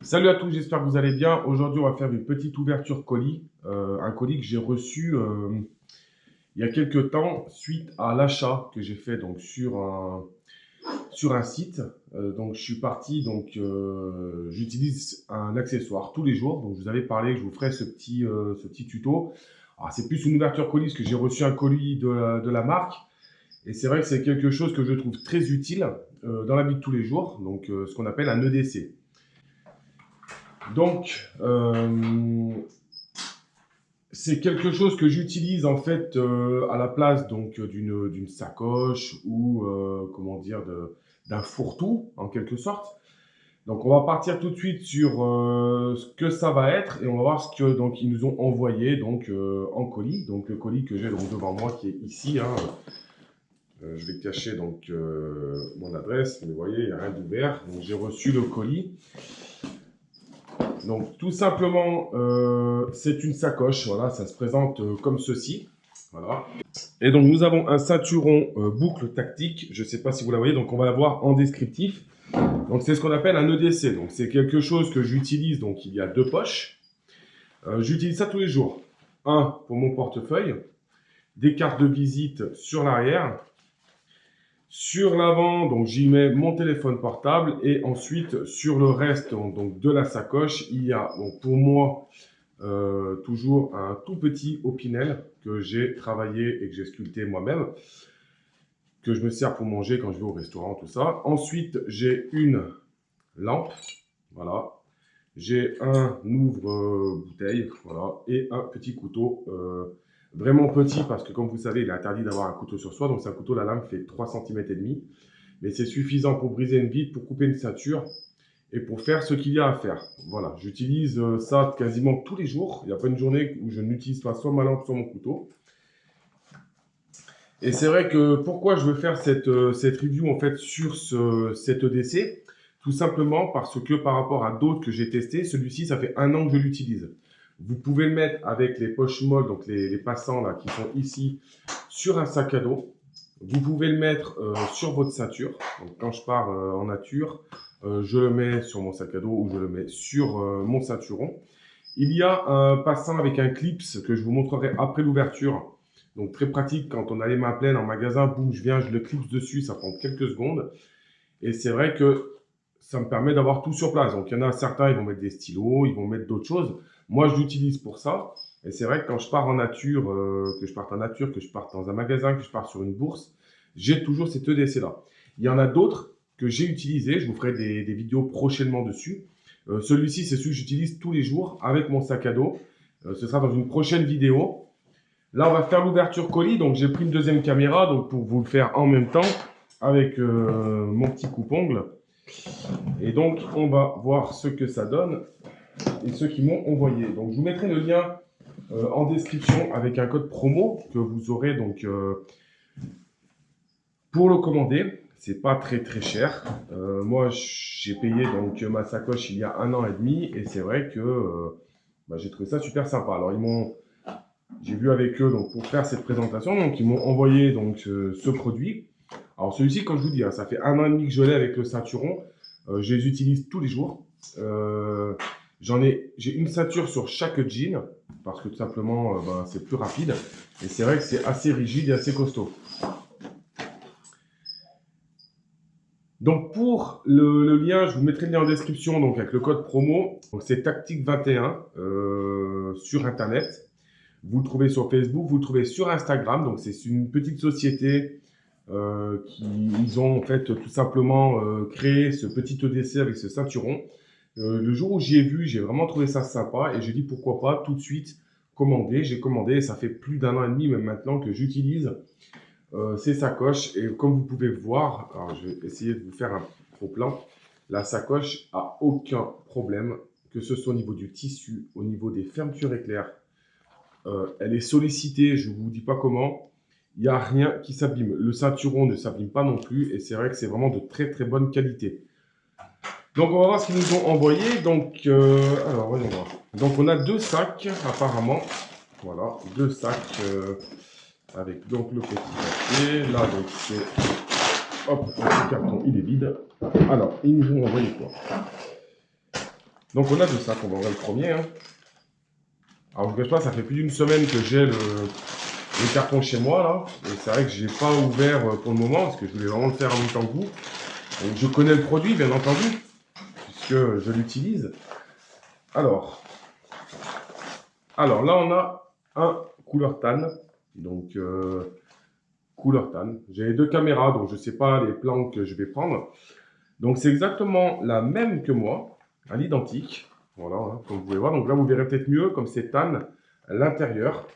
Salut à tous, j'espère que vous allez bien. Aujourd'hui, on va faire une petite ouverture colis. Un colis que j'ai reçu il y a quelques temps suite à l'achat que j'ai fait donc, sur un site. Donc, je suis parti, j'utilise un accessoire tous les jours. Donc, je vous avais parlé que je vous ferai ce petit tuto. Alors, c'est plus une ouverture colis parce que j'ai reçu un colis de la marque. Et c'est vrai que c'est quelque chose que je trouve très utile dans la vie de tous les jours. Donc, ce qu'on appelle un EDC. Donc, c'est quelque chose que j'utilise en fait à la place donc d'une sacoche ou comment dire d'un fourre-tout en quelque sorte. Donc, on va partir tout de suite sur ce que ça va être et on va voir ce que donc ils nous ont envoyé donc en colis. Donc, le colis que j'ai donc devant moi qui est ici. Je vais cacher donc mon adresse, mais vous voyez, il n'y a rien d'ouvert. Donc, j'ai reçu le colis. Donc tout simplement, c'est une sacoche, voilà, ça se présente comme ceci. Voilà. Et donc nous avons un ceinturon boucle tactique, je ne sais pas si vous la voyez, donc on va la voir en descriptif. Donc c'est ce qu'on appelle un EDC, donc c'est quelque chose que j'utilise, donc il y a deux poches. J'utilise ça tous les jours. Un pour mon portefeuille, des cartes de visite sur l'arrière. Sur l'avant, donc j'y mets mon téléphone portable et ensuite sur le reste donc, de la sacoche, il y a donc, pour moi toujours un tout petit opinel que j'ai travaillé et que j'ai sculpté moi-même, que je me sers pour manger quand je vais au restaurant, tout ça. Ensuite, j'ai une lampe, voilà. J'ai un ouvre-bouteille, voilà, et un petit couteau, vraiment petit parce que comme vous savez, il est interdit d'avoir un couteau sur soi. Donc c'est un couteau, la lame fait 3,5 cm. Mais c'est suffisant pour briser une vitre, pour couper une ceinture et pour faire ce qu'il y a à faire. Voilà, j'utilise ça quasiment tous les jours. Il n'y a pas une journée où je n'utilise pas soit ma lampe, soit mon couteau. Et c'est vrai que pourquoi je veux faire cette review en fait sur cet EDC, tout simplement parce que par rapport à d'autres que j'ai testés, celui-ci, ça fait 1 an que je l'utilise. Vous pouvez le mettre avec les poches molles, donc les passants là qui sont ici, sur un sac à dos. Vous pouvez le mettre sur votre ceinture. Donc quand je pars en nature, je le mets sur mon sac à dos ou je le mets sur mon ceinturon. Il y a un passant avec un clips que je vous montrerai après l'ouverture. Donc très pratique quand on a les mains pleines en magasin, boum, je viens, je le clips dessus, ça prend quelques secondes. Et c'est vrai que ça me permet d'avoir tout sur place. Donc il y en a certains, ils vont mettre des stylos, ils vont mettre d'autres choses. Moi, je l'utilise pour ça. Et c'est vrai que quand je pars en nature, que je parte en nature, que je parte dans un magasin, que je pars sur une bourse, j'ai toujours cet EDC-là. Il y en a d'autres que j'ai utilisés, je vous ferai des vidéos prochainement dessus. Celui-ci, c'est celui que j'utilise tous les jours avec mon sac à dos. Ce sera dans une prochaine vidéo. Là, on va faire l'ouverture colis. Donc, j'ai pris une deuxième caméra donc pour vous le faire en même temps avec mon petit coupe-ongle. Et donc, on va voir ce que ça donne et ceux qui m'ont envoyé. Donc, je vous mettrai le lien en description avec un code promo que vous aurez donc pour le commander. C'est pas très cher. Moi, j'ai payé donc ma sacoche il y a 1 an et demi et c'est vrai que j'ai trouvé ça super sympa. Alors, j'ai vu avec eux donc pour faire cette présentation, donc ils m'ont envoyé donc ce produit. Alors celui-ci, comme je vous dis, ça fait 1 an et demi que je l'ai avec le ceinturon. Je les utilise tous les jours. J'ai une ceinture sur chaque jean parce que tout simplement c'est plus rapide et c'est vrai que c'est assez rigide et assez costaud. Donc pour le lien, je vous mettrai le lien en description donc avec le code promo. Donc c'est Tactique 21 sur internet. Vous le trouvez sur Facebook, vous le trouvez sur Instagram. Donc c'est une petite société ils ont en fait tout simplement créé ce petit EDC avec ce ceinturon. Le jour où j'y ai vu, j'ai vraiment trouvé ça sympa et j'ai dit pourquoi pas tout de suite commander. J'ai commandé et ça fait plus d'1 an et demi même maintenant que j'utilise ces sacoches. Et comme vous pouvez voir, alors je vais essayer de vous faire un gros plan. La sacoche a aucun problème, que ce soit au niveau du tissu, au niveau des fermetures éclairs. Elle est sollicitée, je ne vous dis pas comment. Il n'y a rien qui s'abîme. Le ceinturon ne s'abîme pas non plus. Et c'est vrai que c'est vraiment de très bonne qualité. Donc, on va voir ce qu'ils nous ont envoyé. Donc, alors, voyons voir. Donc, on a 2 sacs, apparemment. Voilà, 2 sacs avec donc le petit papier. Là, donc, c'est... Hop, le carton, il est vide. Alors, ils nous ont envoyé quoi? Donc on a de ça qu'on va ouvrir le premier. Hein. Alors je ne cache pas, ça fait plus d'une semaine que j'ai le carton chez moi là. Et c'est vrai que je n'ai pas ouvert pour le moment parce que je voulais vraiment le faire en même temps que vous. Donc je connais le produit bien entendu, puisque je l'utilise. Alors là on a un couleur tan. Donc couleur tan. J'ai deux caméras, donc je ne sais pas les plans que je vais prendre. Donc c'est exactement la même que moi, à l'identique. Voilà, hein, comme vous pouvez voir. Donc là, vous verrez peut-être mieux, comme c'est tan à l'intérieur.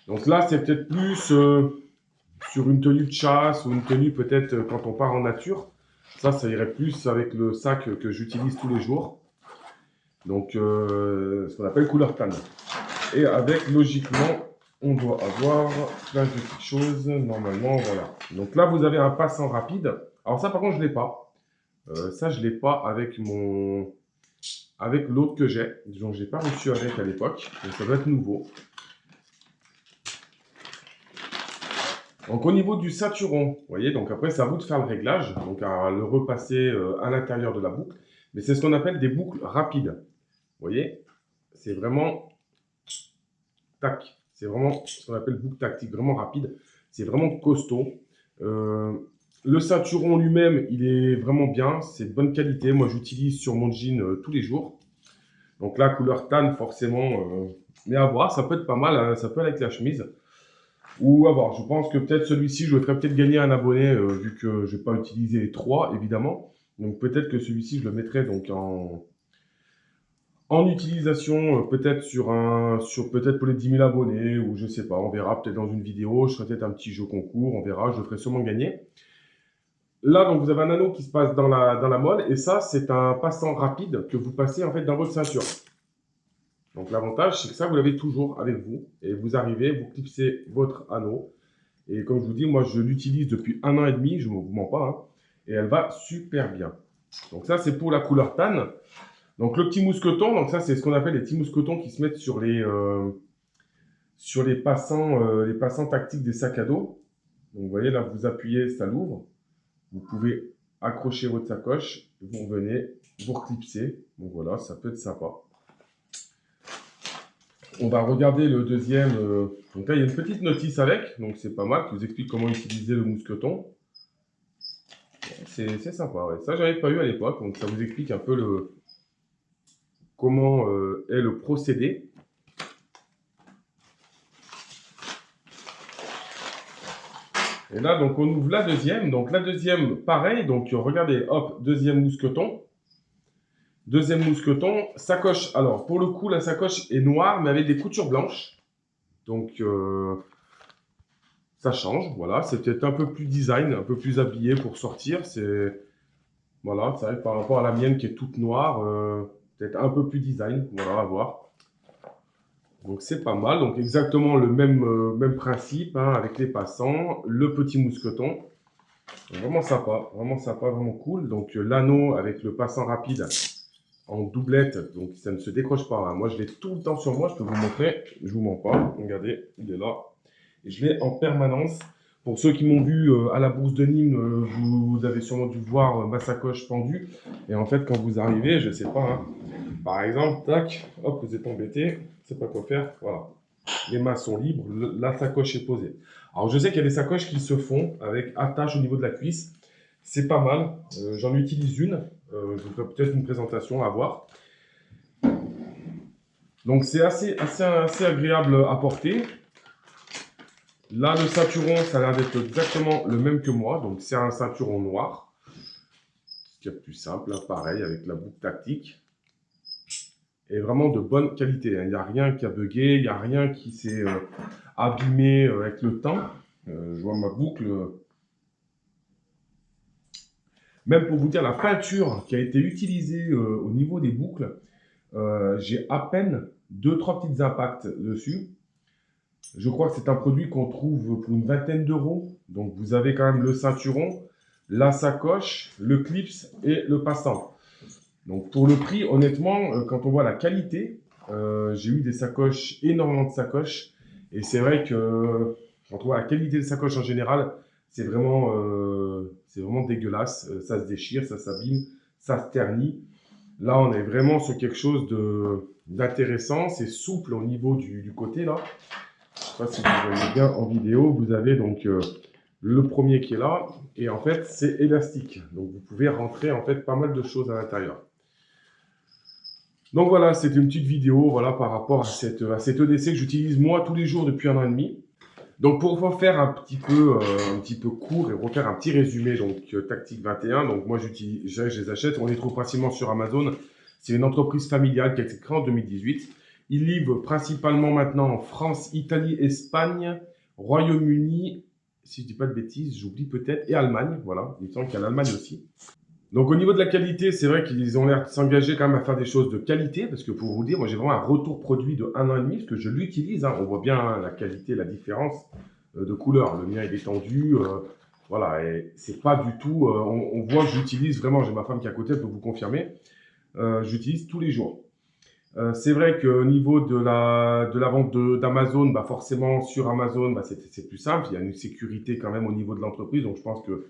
Donc là, c'est peut-être plus sur une tenue de chasse ou une tenue peut-être quand on part en nature. Ça irait plus avec le sac que j'utilise tous les jours. Donc, ce qu'on appelle couleur tan. Et avec, logiquement, on doit avoir plein de petites choses, normalement, voilà. Donc là, vous avez un passant rapide. Alors ça, par contre, je ne l'ai pas. Ça, je ne l'ai pas avec l'autre que j'ai. Donc, je n'ai pas reçu avec à l'époque. Donc, ça doit être nouveau. Donc, au niveau du ceinturon, vous voyez, donc après, c'est à vous de faire le réglage. Donc, à le repasser à l'intérieur de la boucle. Mais c'est ce qu'on appelle des boucles rapides. Vous voyez, c'est vraiment tac. C'est vraiment ce qu'on appelle boucle tactique, vraiment rapide. C'est vraiment costaud. Le ceinturon lui-même, il est vraiment bien. C'est de bonne qualité. Moi, j'utilise sur mon jean tous les jours. Donc là, couleur tan, forcément. Mais à voir, ça peut être pas mal. Hein, ça peut aller avec la chemise. Ou à voir. Je pense que peut-être celui-ci, je le ferai peut-être gagner un abonné, vu que je n'ai pas utilisé les trois, évidemment. Donc peut-être que celui-ci, je le mettrai donc en utilisation, peut-être peut-être pour les 10 000 abonnés, ou je sais pas, on verra peut-être dans une vidéo, je ferai peut-être un petit jeu concours, on verra, je le ferai sûrement gagner. Là, donc, vous avez un anneau qui se passe dans la molle, et ça, c'est un passant rapide que vous passez en fait dans votre ceinture. Donc l'avantage, c'est que ça, vous l'avez toujours avec vous, et vous arrivez, vous clipsez votre anneau, et comme je vous dis, moi, je l'utilise depuis 1 an et demi, je ne vous mens pas, hein, et elle va super bien. Donc ça, c'est pour la couleur tan. Donc le petit mousqueton, donc ça c'est ce qu'on appelle les petits mousquetons qui se mettent sur les passants tactiques des sacs à dos. Donc vous voyez là, vous appuyez, ça l'ouvre. Vous pouvez accrocher votre sacoche, vous revenez, vous reclipsez. Donc voilà, ça peut être sympa. On va regarder le deuxième. Donc là, il y a une petite notice avec, donc c'est pas mal, qui vous explique comment utiliser le mousqueton. C'est sympa, ouais. Ça, j'avais pas eu à l'époque, donc ça vous explique un peu comment est le procédé. Et là, donc, on ouvre la deuxième. Donc, la deuxième, pareil. Donc, regardez, hop, deuxième mousqueton. Deuxième mousqueton, sacoche. Alors, pour le coup, la sacoche est noire, mais avec des coutures blanches. Donc, ça change. Voilà, c'est peut-être un peu plus design, un peu plus habillé pour sortir. Voilà, ça arrive par rapport à la mienne qui est toute noire. Peut-être un peu plus design. Voilà, à voir. Donc c'est pas mal, donc exactement le même principe, hein, avec les passants, le petit mousqueton. Vraiment sympa, vraiment cool. Donc l'anneau avec le passant rapide en doublette, donc ça ne se décroche pas. Hein. Moi je l'ai tout le temps sur moi, je peux vous montrer, je vous mens pas. Regardez, il est là. Et je l'ai en permanence. Pour ceux qui m'ont vu à la bourse de Nîmes, vous avez sûrement dû voir ma sacoche pendue. Et en fait quand vous arrivez, je sais pas, hein, par exemple, tac, hop, vous êtes embêté, je ne sais pas quoi faire, voilà. Les mains sont libres, la sacoche est posée. Alors je sais qu'il y a des sacoches qui se font avec attache au niveau de la cuisse. C'est pas mal, j'en utilise une, je vous ferai peut-être une présentation à voir. Donc c'est assez agréable à porter. Là le ceinturon, ça a l'air d'être exactement le même que moi, donc c'est un ceinturon noir. Ce qui est plus simple, hein, pareil avec la boucle tactique. Et vraiment de bonne qualité. Hein. Il n'y a rien qui a bugué, il n'y a rien qui s'est abîmé avec le temps. Je vois ma boucle. Même pour vous dire, la peinture qui a été utilisée au niveau des boucles, j'ai à peine 2-3 petits impacts dessus. Je crois que c'est un produit qu'on trouve pour une vingtaine d'euros. Donc vous avez quand même le ceinturon, la sacoche, le clips et le passant. Donc pour le prix, honnêtement, quand on voit la qualité, j'ai eu des sacoches, énormément de sacoches. Et c'est vrai que quand on voit la qualité des sacoches en général, c'est vraiment dégueulasse. Ça se déchire, ça s'abîme, ça se ternit. Là, on est vraiment sur quelque chose d'intéressant. C'est souple au niveau du côté là. Je sais pas si vous voyez bien en vidéo. Vous avez donc le premier qui est là. Et en fait, c'est élastique. Donc, vous pouvez rentrer en fait pas mal de choses à l'intérieur. Donc voilà, c'était une petite vidéo voilà, par rapport à cette EDC que j'utilise moi tous les jours depuis 1 an et demi. Donc pour refaire un petit peu court et refaire un petit résumé, donc Tactique 21, donc moi je les achète, on les trouve principalement sur Amazon. C'est une entreprise familiale qui a été créée en 2018. Ils livrent principalement maintenant en France, Italie, Espagne, Royaume-Uni, si je dis pas de bêtises, j'oublie peut-être, et Allemagne, voilà, il me semble qu'il y a l'Allemagne aussi. Donc au niveau de la qualité, c'est vrai qu'ils ont l'air de s'engager quand même à faire des choses de qualité, parce que pour vous dire, moi j'ai vraiment un retour produit de 1 an et demi, parce que je l'utilise, hein, on voit bien hein, la qualité, la différence de couleur. Le mien il est tendu, voilà, et c'est pas du tout, on voit que j'utilise vraiment, j'ai ma femme qui est à côté, elle peut vous confirmer, j'utilise tous les jours. C'est vrai qu'au niveau de la vente d'Amazon, bah forcément sur Amazon, bah c'est plus simple, il y a une sécurité quand même au niveau de l'entreprise, donc je pense que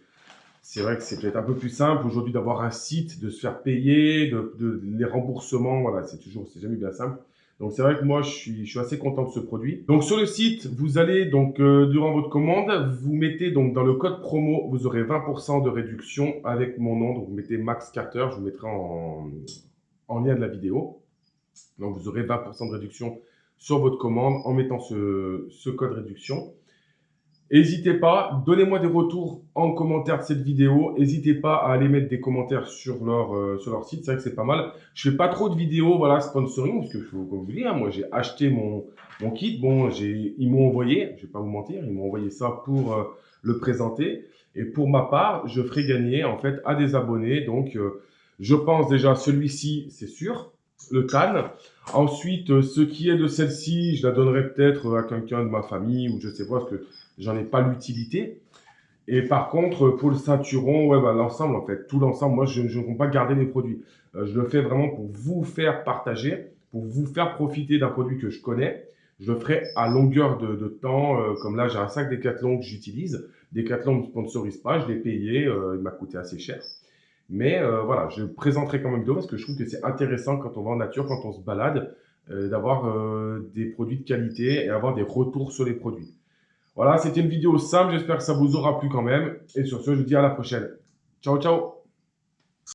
c'est vrai que c'est peut-être un peu plus simple aujourd'hui d'avoir un site, de se faire payer, les remboursements, voilà, c'est jamais bien simple. Donc c'est vrai que moi je suis assez content de ce produit. Donc sur le site, vous allez donc durant votre commande, vous mettez donc dans le code promo, vous aurez 20% de réduction avec mon nom. Donc vous mettez Max Carter, je vous mettrai en lien de la vidéo. Donc vous aurez 20% de réduction sur votre commande en mettant ce code réduction. N'hésitez pas, donnez-moi des retours en commentaire de cette vidéo. N'hésitez pas à aller mettre des commentaires sur leur site. C'est vrai que c'est pas mal. Je fais pas trop de vidéos, voilà, sponsoring, parce que comme je vous dis, hein, moi j'ai acheté mon kit. Bon, ils m'ont envoyé, je vais pas vous mentir, ils m'ont envoyé ça pour le présenter. Et pour ma part, je ferai gagner en fait à des abonnés. Donc, je pense déjà celui-ci, c'est sûr, le TAN. Ensuite, ce qui est de celle-ci, je la donnerai peut-être à quelqu'un de ma famille ou je sais pas, parce que j'en ai pas l'utilité. Et par contre, pour le ceinturon, ouais, bah, l'ensemble, en fait, tout l'ensemble, moi, je ne compte pas garder les produits. Je le fais vraiment pour vous faire partager, pour vous faire profiter d'un produit que je connais. Je le ferai à longueur de temps. Comme là, j'ai un sac Decathlon que j'utilise. Decathlon ne me sponsorise pas, je l'ai payé, il m'a coûté assez cher. Mais voilà, je présenterai quand même une vidéo parce que je trouve que c'est intéressant quand on va en nature, quand on se balade, d'avoir des produits de qualité et avoir des retours sur les produits. Voilà, c'était une vidéo simple, j'espère que ça vous aura plu quand même. Et sur ce, je vous dis à la prochaine. Ciao, ciao!